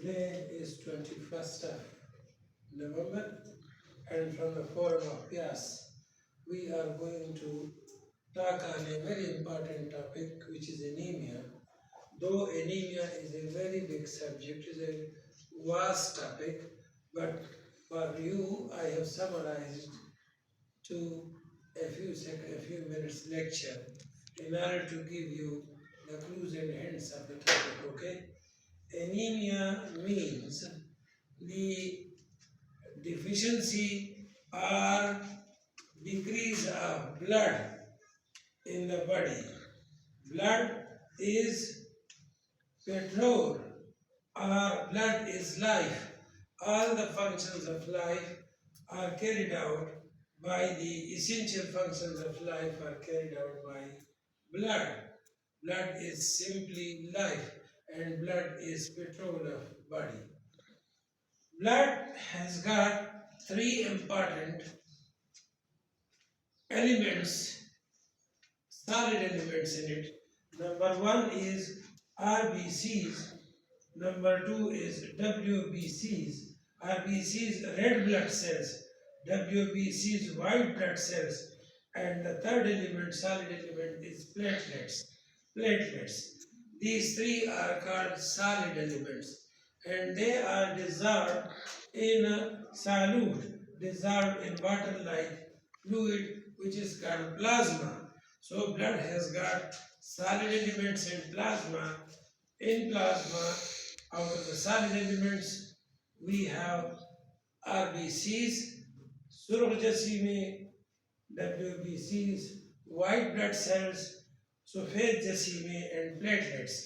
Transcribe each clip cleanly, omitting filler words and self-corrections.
Today is 21st of November, and from the forum of PIAS, we are going to talk on a very important topic, which is anemia. Though anemia is a very big subject, is a vast topic, but for you, I have summarized to a few minutes lecture in order to give you the clues and hints of the topic. Okay. Anemia means the deficiency or decrease of blood in the body. Blood is petrol, or blood is life. All the functions of life are carried out by the essential functions of life are carried out by blood. Blood is simply life, and blood is petrol of body. Blood has got three important elements, solid elements in it. Number one is RBCs, number two is WBCs. RBCs, red blood cells, WBCs, white blood cells, and the third element, solid element, is platelets. These three are called solid elements, and they are dissolved in a solute, dissolved in water-like fluid, which is called plasma. So blood has got solid elements and plasma. In plasma, out of the solid elements, we have RBCs, surukh jasime, WBCs, white blood cells, sufed jasime, and platelets.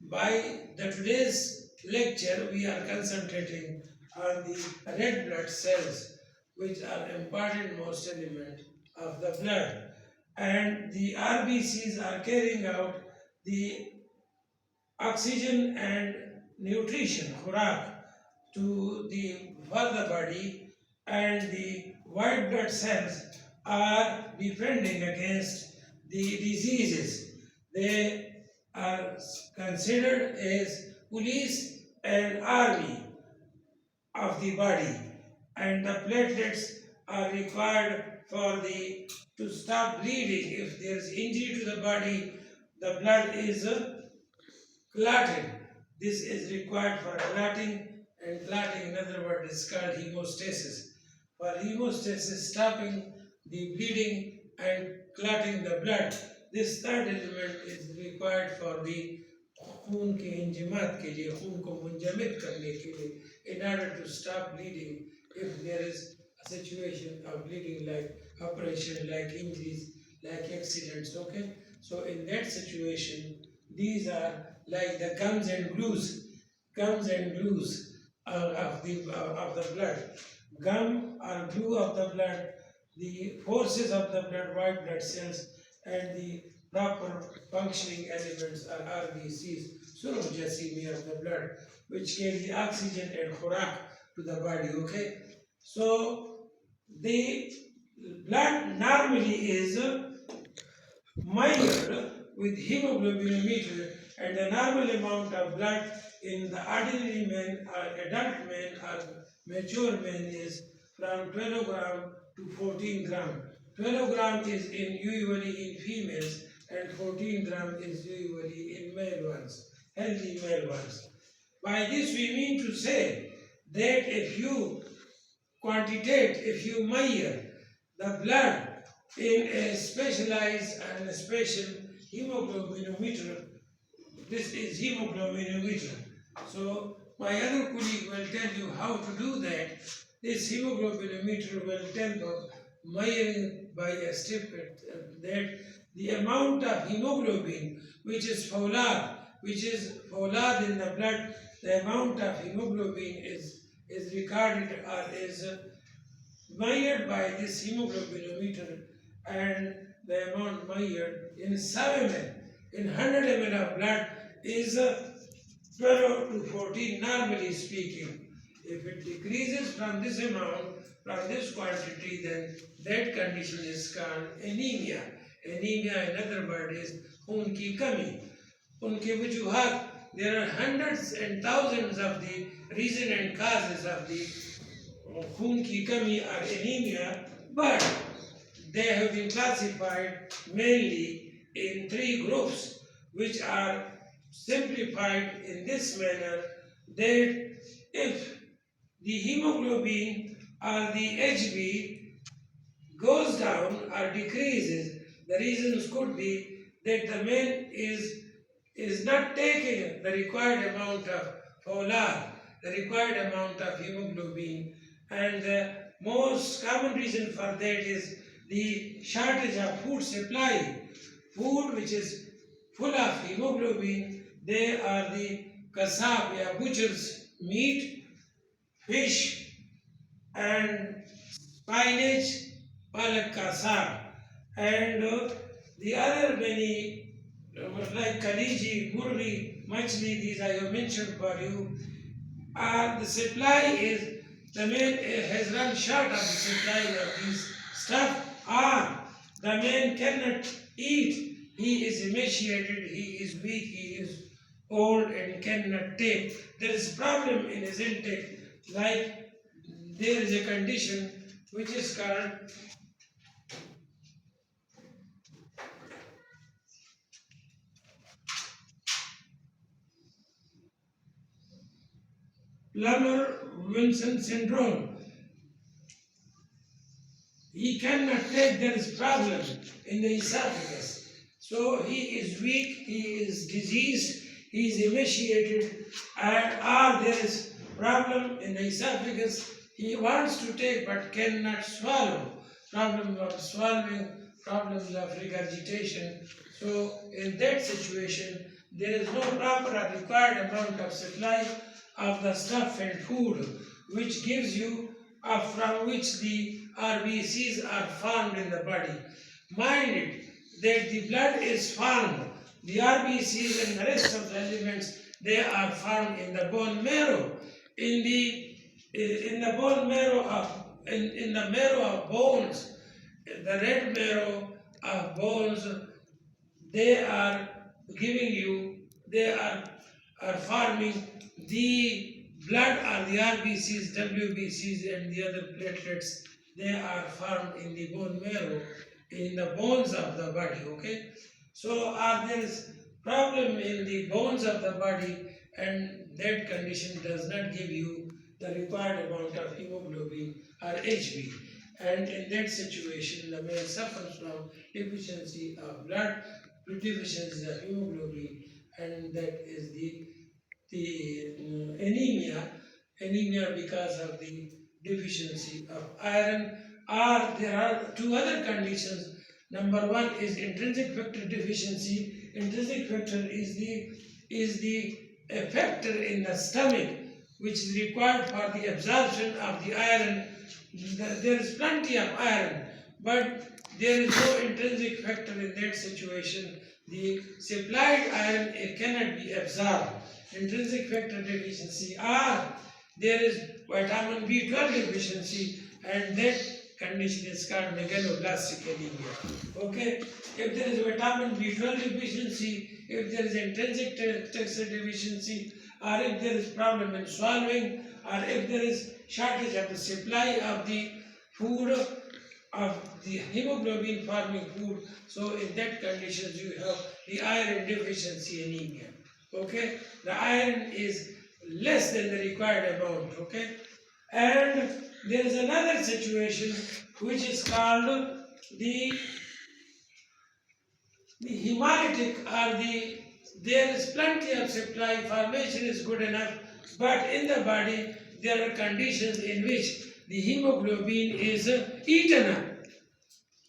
By today's lecture, we are concentrating on the red blood cells, which are important most element of the blood. And the RBCs are carrying out the oxygen and nutrition, khurak, to the body, and the white blood cells are defending against the diseases. They are considered as police and army of the body, and the platelets are required to stop bleeding. If there is injury to the body, the blood is clotted. This is required for clotting, and clotting, in other words, is called hemostasis. For hemostasis, stopping the bleeding and clotting the blood, this third element is required for the खून के इंजमात के लिए, खून को मुंजमद करने के लिए, in order to stop bleeding if there is a situation of bleeding, like operation, like injuries, like accidents. Okay, so in that situation, these are like the gums and glues of the blood. Gum or glue of the blood, the forces of the blood, white blood cells, and the proper functioning elements are RBCs, surukh jasime of the blood, which carry oxygen and khurak to the body. Okay, so the blood normally is measured with hemoglobinometer, and the normal amount of blood in the ordinary man or adult man or mature man is from 12 gram to 14 gram. 12 gram is usually in females, and 14 gram is usually in male ones, healthy male ones. By this we mean to say that if you measure the blood in a specialized and a special hemoglobinometer, this is hemoglobinometer. So my other colleague will tell you how to do that. This hemoglobinometer will tell you measuring by a step that the amount of hemoglobin which is fowlad in the blood, the amount of hemoglobin is recorded or is measured by this hemoglobinometer, and the amount measured in 7 ml, in 100 ml of blood is 12 to 14 normally speaking. If it decreases from this amount, from this quantity, then that condition is called anemia. Anemia, in other words, is खून की कमी. उनके वजूहात there are hundreds and thousands of the reason and causes of the खून की कमी or anemia, but they have been classified mainly in three groups, which are simplified in this manner that if the hemoglobin or the HB goes down or decreases, the reasons could be that the man is not taking the required amount of folar, the required amount of hemoglobin, and the most common reason for that is the shortage of food supply. Food which is full of hemoglobin, they are the kasab, butcher's meat, fish, and spinach, palak ka saag, and the other many like kaliji, murri, machli, these I have mentioned for you. The supply is the man has run short of the supply of these stuff, or the man cannot eat. He is emaciated, he is weak, he is old and cannot take. There is problem in his intake, like there is a condition which is called Plummer-Wilson syndrome. He cannot take, there is problem in the esophagus. So he is weak, he is diseased, he is emaciated, and or there is problem in the esophagus. He wants to take but cannot swallow. Problems of swallowing, problems of regurgitation. So in that situation, there is no proper or required amount of supply of the stuff and food which gives you from which the RBCs are formed in the body. Mind it that the blood is formed, the RBCs and the rest of the elements, they are found in the bone marrow. In the bone marrow of in the marrow of bones, the red marrow of bones, they are giving you, they are forming the blood or the RBCs, WBCs and the other platelets, they are formed in the bone marrow, in the bones of the body, okay? So there is problem in the bones of the body, and that condition does not give you the required amount of hemoglobin or HB. And in that situation, the man suffers from deficiency of blood, deficiency of hemoglobin, and that is the anemia because of the deficiency of iron. Or there are two other conditions. Number one is intrinsic factor deficiency. Intrinsic factor is the factor in the stomach which is required for the absorption of the iron. There is plenty of iron, but there is no intrinsic factor in that situation. The supplied iron cannot be absorbed. Intrinsic factor deficiency, or there is vitamin B12 deficiency, and that condition is called megaloblastic anemia. Okay, if there is vitamin B12 deficiency, if there is intrinsic texture deficiency, or if there is problem in swallowing, or if there is shortage of the supply of the food, of the hemoglobin forming food, so in that condition you have the iron deficiency anemia. Okay, the iron is less than the required amount. Okay, and there is another situation which is called the hemolytic, or there is plenty of supply, formation is good enough, but in the body there are conditions in which the hemoglobin is eaten up.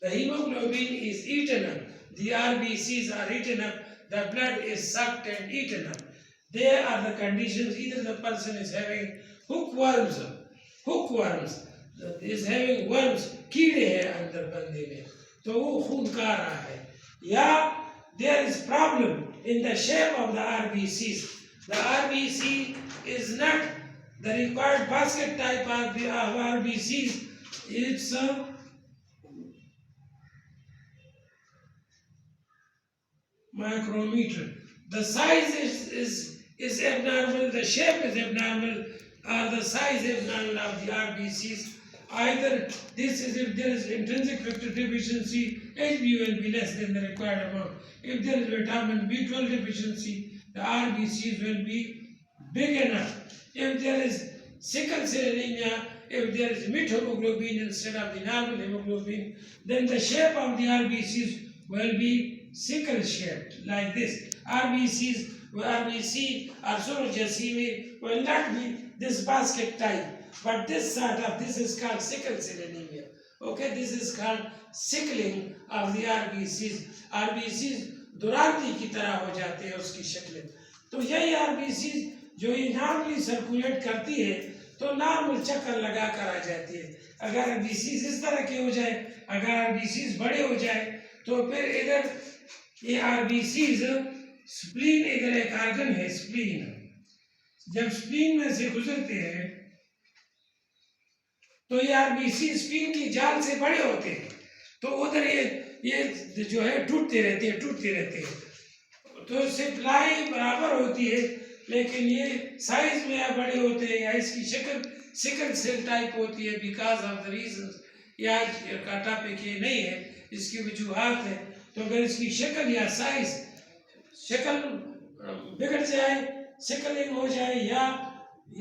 The hemoglobin is eaten up, the RBCs are eaten up, the blood is sucked and eaten up. There are the conditions, either the person is having hookworms, is having worms, कीड़े हैं अंदर बंदे में, तो वो खून का रहा है, या there is problem in the shape of the RBCs. The RBC is not the required basket type of RBCs. It's a micrometer. The size is is abnormal, the shape is abnormal, or the size abnormal of the RBCs. Either this is if there is intrinsic factor deficiency, HB will be less than the required amount. If there is vitamin B12 deficiency, the RBCs will be big enough. If there is sickle cell anemia, if there is methemoglobin instead of the normal hemoglobin, then the shape of the RBCs will be sickle shaped like this. RBC or sorogacemia will not be this basket type, but this is called sickle cell anemia. Okay, this is called sickling of the RBCs. RBCs दुरांती की तरह हो जाते हैं उसकी शक्लें. तो यही RBCs जो ये नॉर्मली सर्कुलेट करती है तो नॉर्मल चक्कर लगा कर आ जाती है. अगर RBCs इस तरह के हो जाए, अगर RBCs बड़े हो जाए तो फिर इधर ये RBCs स्प्लीन, इधर एक आर्गन है स्प्लीन, जब स्प्लीन में से गुजरते हैं तो ये RBC स्प्लीन की जाल से बड़े होते हैं, तो उधर ये जो है टूटते रहते हैं. तो सप्लाई बराबर होती है, लेकिन ये साइज में बड़े होते हैं या इसकी शक्ल सिकल सेल टाइप होती है बिकॉज ऑफ द रीजंस. या का टॉपिक ये नहीं है, इसकी वजूहात है. तो अगर इसकी शक्ल या साइज शक्ल बिगड़ जाए, सिकलिंग हो जाए या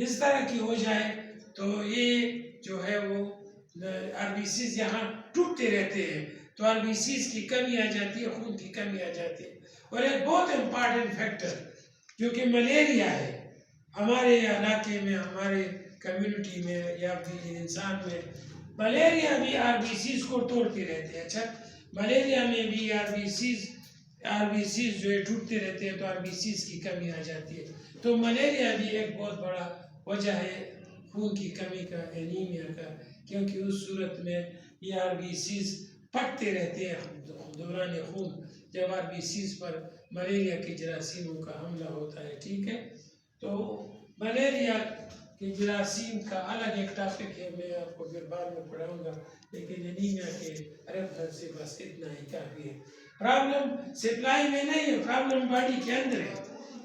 इस तरह की हो जाए तो ये जो है वो RBCs यहाँ टूटते रहते हैं, तो RBCs की कमी आ जाती है, खून की कमी आ जाती है. और एक बहुत इम्पॉर्टेंट फैक्टर जो कि मलेरिया है, हमारे इलाके में, हमारे कम्युनिटी में या भी इंसान में मलेरिया भी RBCs को तोड़ते रहते हैं. अच्छा, मलेरिया में भी RBCs जो है टूटते रहते हैं तो RBCs की कमी आ जाती है. तो मलेरिया भी एक बहुत बड़ा वजह है खून की कमी का, एनीमिया का, क्योंकि उस सूरत में ये RBCs पकते रहते हैं दौरान खून जब RBCs पर मलेरिया के जरासीमों का हमला होता है. ठीक है, तो मलेरिया के जरासीम का अलग एक टॉपिक है, मैं आपको फिर बाद में पढ़ाऊंगा, लेकिन एनीमिया के रेफरेंस से बस इतना ही काफ़ी है. प्रॉब्लम सप्लाई में नहीं है, प्रॉब्लम बॉडी के अंदर है.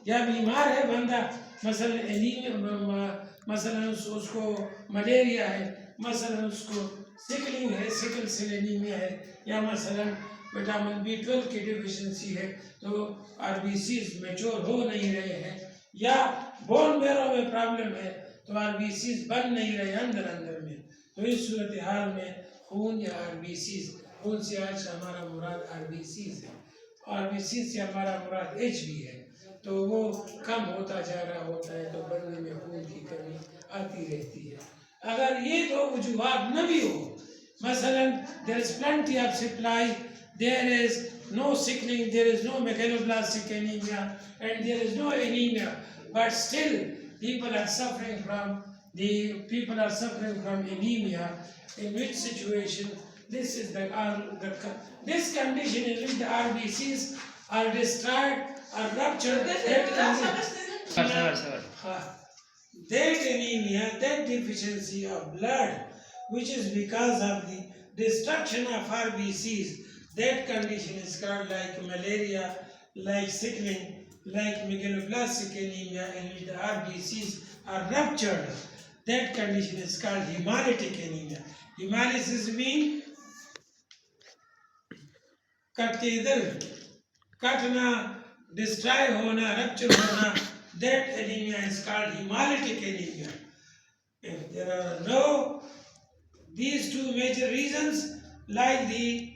या बीमार है बंदा, मसलन एनीमिया, मसलन उसको मलेरिया है, मसलन उसको सिकलिंग है, सिकल सेल एनीमिया है, या मसलन विटामिन B12 की डिफिशिएंसी है, तो RBCs मैच्योर हो नहीं रहे हैं, या बोन मैरो में प्रॉब्लम है तो RBCs बन नहीं रहे अंदर में. तो इस सूरत हाल में खून या RBCs, खून से आज हमारा मुराद RBCs है, RBCs से हमारा मुराद HB है, तो वो कम होता जा रहा होता है, तो बनने में खून की कमी आती रहती है. अगर ये दो वजूहात न भी हो, मसलन there is plenty of supply, there is no sickling, there is no megaloblastic anemia, and there is no anemia, but still people are suffering from anemia. In which situation this is this condition in which the RBCs are destroyed or ruptured. That anemia, that deficiency of blood, which is because of the destruction of RBCs, that condition is called like malaria, like sickling, like megaloblastic anemia, in which the RBCs are ruptured. That condition is called hemolytic anemia. Hemolysis means cut के इधर कटना, destroy होना, rupture होना. That anemia is called hemolytic anemia. If there are no these two major reasons, like the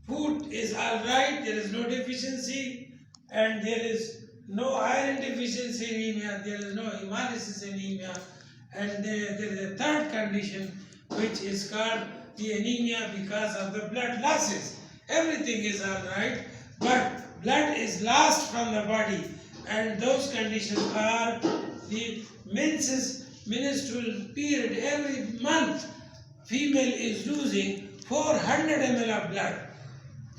food is all right, there is no deficiency, and there is no iron deficiency anemia, there is no hemolysis anemia, and there is a third condition which is called the anemia because of the blood losses. Everything is all right, but blood is lost from the body, and those conditions are the menstrual period. Every month female is losing 400 ml of blood.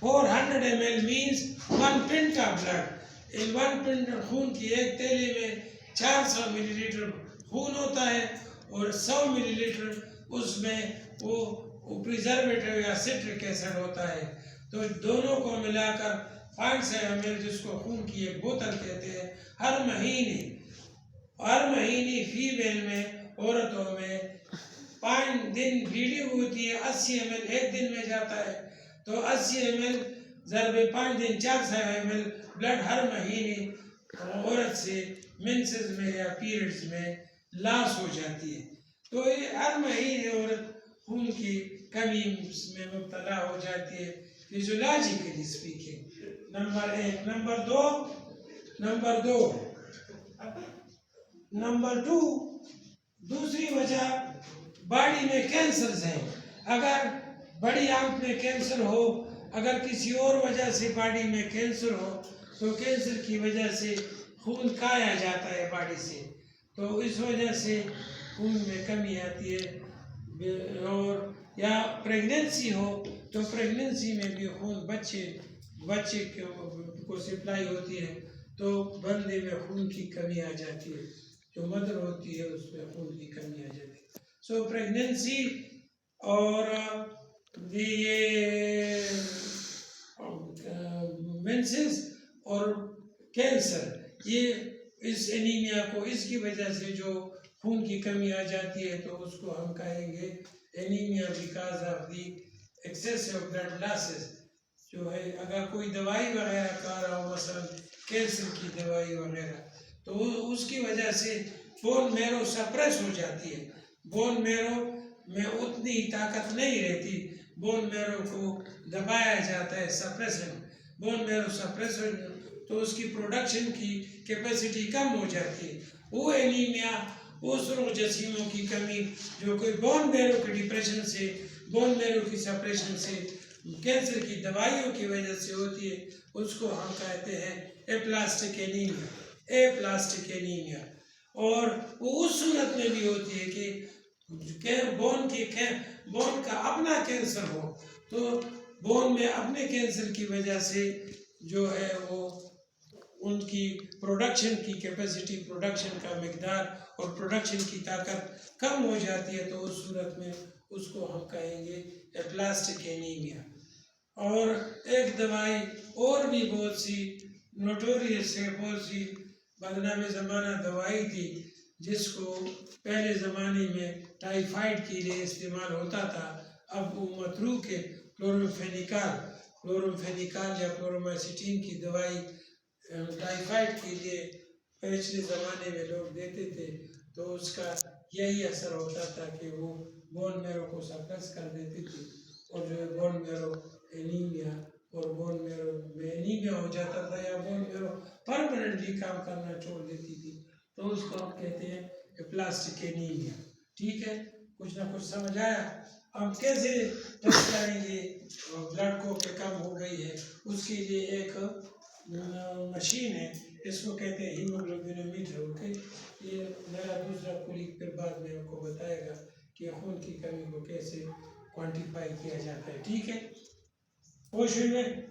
400 ml means 1 pint of blood. In 1 pint खून की एक थैली में 400 millilitre खून होता है, और 100 millilitre उसमें वो प्रिजर्वेटिव या सिट्रिक एसिड होता है. तो दोनों को मिलाकर 0.5 ml, जिसको खून की एक बोतल कहते हैं, हर महीने फीमेल में, औरतों में 5 दिन ब्लीडिंग होती है। 80 ml एक दिन में जाता है, तो 80 ml ज़रबे 5 दिन 400 ml ब्लड हर महीने औरत से मेंसेस में या पीरियड्स में लॉस हो जाती है। तो ये हर महीने औरत खून की कमी में मुब्तला हो जाती है, फिजियोलॉजिकली स्पीकिंग। नंबर 1। नंबर दो, दूसरी वजह बॉडी में कैंसर है। अगर बड़ी आंत में कैंसर हो, अगर किसी और वजह से बॉडी में कैंसर हो, तो कैंसर की वजह से खून खाया जाता है बॉडी से, तो इस वजह से खून में कमी आती है। और या प्रेगनेंसी हो, तो प्रेगनेंसी में भी खून बच्चे को सप्लाई होती है, तो बंदे में खून की कमी आ जाती है, जो मदर होती है उसमें खून की कमी आ जाती है। सो प्रेगनेंसी और ये मेंसेस और कैंसर, ये इस एनीमिया को, इसकी वजह से जो खून की कमी आ जाती है, तो उसको हम कहेंगे anaemia because of the excess of blood losses. जो है, अगर कोई दवाई वगैरह खा रहा हो, मसलन कैंसर की दवाई वगैरह, तो उसकी वजह से बोन मेरो सप्रेस हो जाती है। बोन मेरो में उतनी ताकत नहीं रहती, बोन मेरो को दबाया जाता है, सप्रेशन। बोन मेरो सप्रेस हो, तो उसकी प्रोडक्शन की कैपेसिटी कम हो जाती है। वो एनीमिया, वो सुर्ख जसीमों की कमी, जो कोई बोन मेरो के डिप्रेशन से, बोन मेरो की सप्रेशन से, कैंसर की दवाइयों की वजह से होती है, उसको हम कहते हैं एप्लास्टिक एनीमिया। और वो उस सूरत में भी होती है कि बोन का अपना कैंसर हो, तो बोन में अपने कैंसर की वजह से जो है वो उनकी प्रोडक्शन की कैपेसिटी, प्रोडक्शन का मिकदार और प्रोडक्शन की ताकत कम हो जाती है, तो उस सूरत में उसको हम कहेंगे एप्लास्टिक एनीमिया। और एक दवाई और भी बहुत सी नोटोरियस है, बहुत सी बदनाम ज़माना दवाई थी, जिसको पहले ज़माने में टाइफाइड के लिए इस्तेमाल होता था। अब वो मतरूक है, क्लोरोफेनिकाल या क्लोरोमाइसिटीन की दवाई टाइफाइड के लिए पिछले ज़माने में लोग देते थे, तो उसका यही असर होता था कि वो बोन मेरो को सप्रेस कर देती थी, और जो बोन मेरो एनीमिया, और बोन मेरो में एनीमिया हो जाता था, या बोन मेरो परमानेंटली काम करना छोड़ देती थी, तो उसको हम कहते हैं प्लास्टिक एनीमिया। ठीक है, कुछ ना कुछ समझ आया? हम कैसे टेस्ट करेंगे ब्लड को कि कम हो गई है? उसके लिए एक मशीन है, इसको कहते हैं हीमोग्लोबिनोमीटर। ओके, ये मेरा दूसरा कोलीग फिर बाद में आपको बताएगा कि खून की कमी को कैसे क्वांटिफाई किया जाता है। ठीक है, होश में